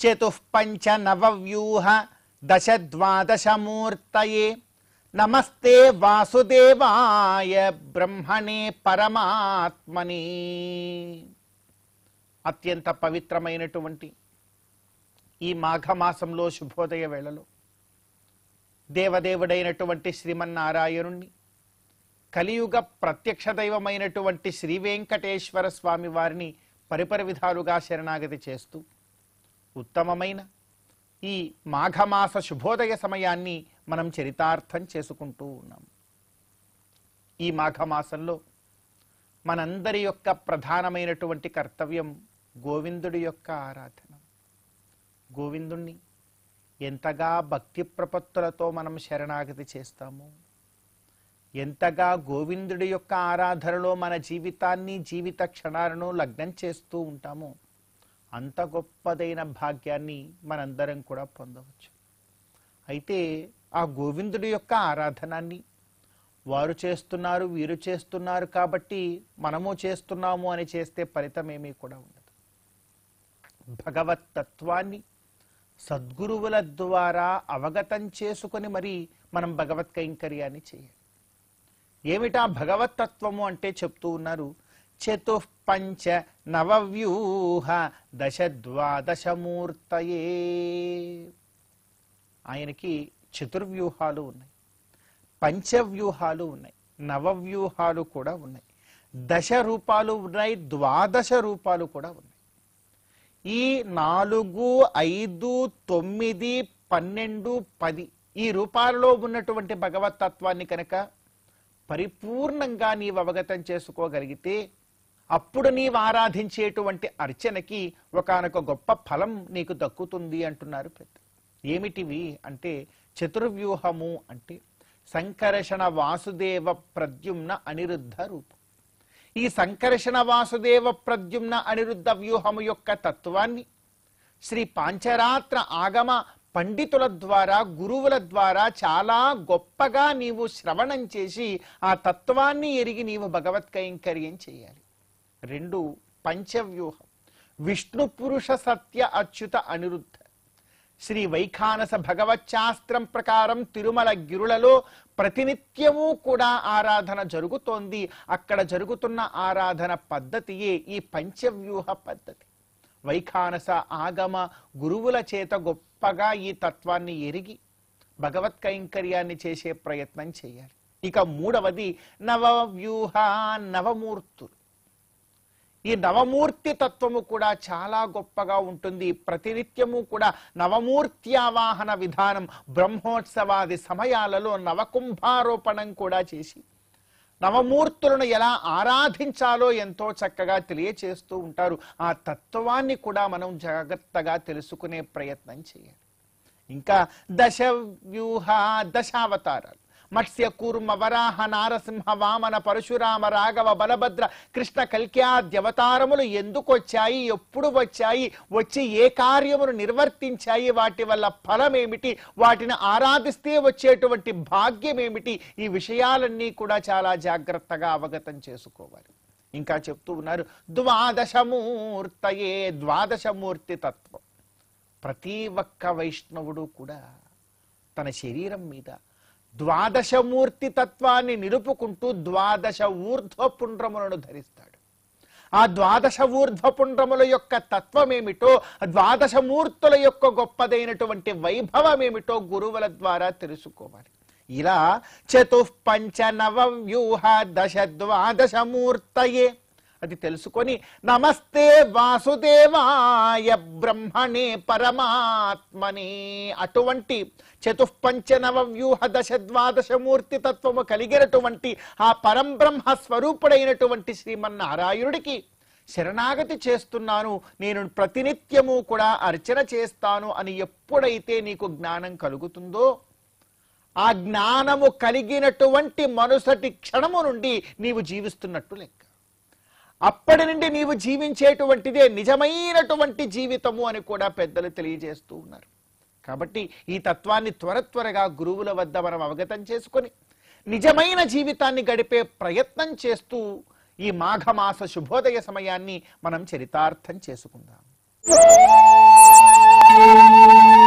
చతుఃపంచ నవవ్యూహ దశ ద్వాదశమూర్తయే నమస్తే వాసుదేవాయ బ్రహ్మణే పరమాత్మని. అత్యంత పవిత్రమైనటువంటి ఈ మాఘమాసంలో శుభోదయ వేళలో దేవదేవుడైనటువంటి శ్రీమన్నారాయణుణ్ణి, కలియుగ ప్రత్యక్ష దైవమైనటువంటి శ్రీ వెంకటేశ్వర స్వామి వారిని పరిపర విధాలుగా శరణాగతి చేస్తూ ఉత్తమమైన ఈ మాఘమాస శుభోదయ సమయాన్ని మనం చరితార్థం చేసుకుంటూ ఉన్నాం. ఈ మాఘమాసంలో మనందరి యొక్క ప్రధానమైనటువంటి కర్తవ్యం గోవిందుడి యొక్క ఆరాధన. గోవిందుణ్ణి ఎంతగా భక్తి ప్రపత్తులతో మనం శరణాగతి చేస్తామో, ఎంతగా గోవిందుడి యొక్క ఆరాధనలో మన జీవితాన్ని, జీవిత క్షణాలను లగ్నం చేస్తూ ఉంటామో అంత గొప్పదైన భాగ్యాన్ని మనందరం కూడా పొందవచ్చు. అయితే ఆ గోవిందుడి యొక్క ఆరాధనాన్ని వారు చేస్తున్నారు, వీరు చేస్తున్నారు కాబట్టి మనము చేస్తున్నాము అని చేస్తే ఫలితం ఏమీ కూడా ఉండదు. భగవత్ తత్వాన్ని సద్గురువుల ద్వారా అవగతం చేసుకొని మరి మనం భగవత్ కైంకర్యాన్ని చేయాలి. ఏమిటా భగవతత్వము అంటే చెప్తూ ఉన్నారు, చతుఃపంచ నవవ్యూహ దశ ద్వాదశమూర్తయే. ఆయనకి చతుర్వ్యూహాలు ఉన్నాయి, పంచవ్యూహాలు ఉన్నాయి, నవవ్యూహాలు కూడా ఉన్నాయి, దశ రూపాలు ఉన్నాయి, ద్వాదశ రూపాలు కూడా ఉన్నాయి. ఈ 4, 5, 9, 12, 10 ఈ రూపాలలో ఉన్నటువంటి భగవతత్వాన్ని కనుక పరిపూర్ణంగా నీవు అవగతం చేసుకోగలిగితే అప్పుడు నీవు ఆరాధించేటువంటి అర్చనకి ఒకానొక గొప్ప ఫలం నీకు దక్కుతుంది అంటున్నారు పెద్ద. ఏమిటివి అంటే చతుర్వ్యూహము అంటే సంకర్షణ వాసుదేవ ప్రద్యుమ్న అనిరుద్ధ రూపం. ఈ సంకర్షణ వాసుదేవ ప్రద్యుమ్న అనిరుద్ధ వ్యూహము యొక్క తత్వాన్ని శ్రీ పాంచరాత్ర ఆగమ పండితుల ద్వారా, గురువుల ద్వారా చాలా గొప్పగా నీవు శ్రవణం చేసి ఆ తత్వాన్ని ఎరిగి నీవు భగవత్ కైంకర్యం చేయాలి. 2 పంచవ్యూహం విష్ణు పురుష సత్య అచ్యుత అనిరుద్ధ. శ్రీ వైఖానస భగవచ్శాస్త్రం ప్రకారం తిరుమల గిరులలో ప్రతినిత్యము కూడా ఆరాధన జరుగుతోంది. అక్కడ జరుగుతున్న ఆరాధన పద్ధతియే ఈ పంచవ్యూహ పద్ధతి. వైఖానస ఆగమ గురువుల చేత గొప్పగా ఈ తత్వాన్ని ఎరిగి భగవత్ కైంకర్యాన్ని చేసే ప్రయత్నం చేయాలి. ఇక 3వది నవవ్యూహ నవమూర్తులు. ఈ నవమూర్తి తత్వము కూడా చాలా గొప్పగా ఉంటుంది. ప్రతినిత్యము కూడా నవమూర్త్యావాహన విధానం, బ్రహ్మోత్సవాది సమయాలలో నవకుంభారోపణం కూడా చేసి నవమూర్తులను ఎలా ఆరాధించాలో ఎంతో చక్కగా తెలియచేస్తూ ఉంటారు. ఆ తత్వాన్ని కూడా మనం జాగ్రత్తగా తెలుసుకునే ప్రయత్నం చేయాలి. ఇంకా దశవ్యూహ దశావతారాలు, మత్స్య కూర్మ వరాహ నారసింహ వామన పరశురామ రాఘవ బలభద్ర కృష్ణ కల్క్యాద్యవతారములు ఎందుకు వచ్చాయి, ఎప్పుడు వచ్చాయి, వచ్చి ఏ కార్యమును నిర్వర్తించాయి, వాటి వల్ల ఫలమేమిటి, వాటిని ఆరాధిస్తే వచ్చేటువంటి భాగ్యం ఏమిటి, ఈ విషయాలన్నీ కూడా చాలా జాగ్రత్తగా అవగతం చేసుకోవాలి. ఇంకా చెప్తూ ఉన్నారు ద్వాదశమూర్తయే. ద్వాదశమూర్తి తత్వం ప్రతి ఒక్క వైష్ణవుడు కూడా తన శరీరం మీద ద్వాదశమూర్తి తత్వాన్ని నిలుపుకుంటూ ద్వాదశ ఊర్ధ్వపుండ్రములను ధరిస్తాడు. ఆ ద్వాదశ ఊర్ధ్వపుండ్రముల యొక్క తత్వమేమిటో, ద్వాదశమూర్తుల యొక్క గొప్పదైనటువంటి వైభవమేమిటో గురువుల ద్వారా తెలుసుకోవాలి. ఇలా చతుఃపంచ నవవ్యూహ దశ ద్వాదశమూర్తయే అది తెలుసుకొని నమస్తే వాసుదేవాయ బ్రహ్మణే పరమాత్మనే, అటువంటి చతుఃపంచ నవవ్యూహ దశ ద్వాదశమూర్తి తత్వము కలిగినటువంటి ఆ పరంబ్రహ్మ స్వరూపుడైనటువంటి శ్రీమన్నారాయణుడికి శరణాగతి చేస్తున్నాను, నేను ప్రతినిత్యము కూడా అర్చన చేస్తాను అని ఎప్పుడైతే నీకు జ్ఞానం కలుగుతుందో, ఆ జ్ఞానము కలిగినటువంటి మరుసటి క్షణము నుండి నీవు జీవిస్తున్నట్టు లెక్క. అప్పటి నుండి నీవు జీవించేటువంటిదే నిజమైనటువంటి జీవితము అని కూడా పెద్దలు తెలియజేస్తూ ఉన్నారు. కాబట్టి ఈ తత్వాన్ని త్వరగా గురువుల వద్ద మనం అవగతం చేసుకొని నిజమైన జీవితాన్ని గడిపే ప్రయత్నం చేస్తూ ఈ మాఘమాస శుభోదయ సమయాన్ని మనం చరితార్థం చేసుకుందాం. ఓం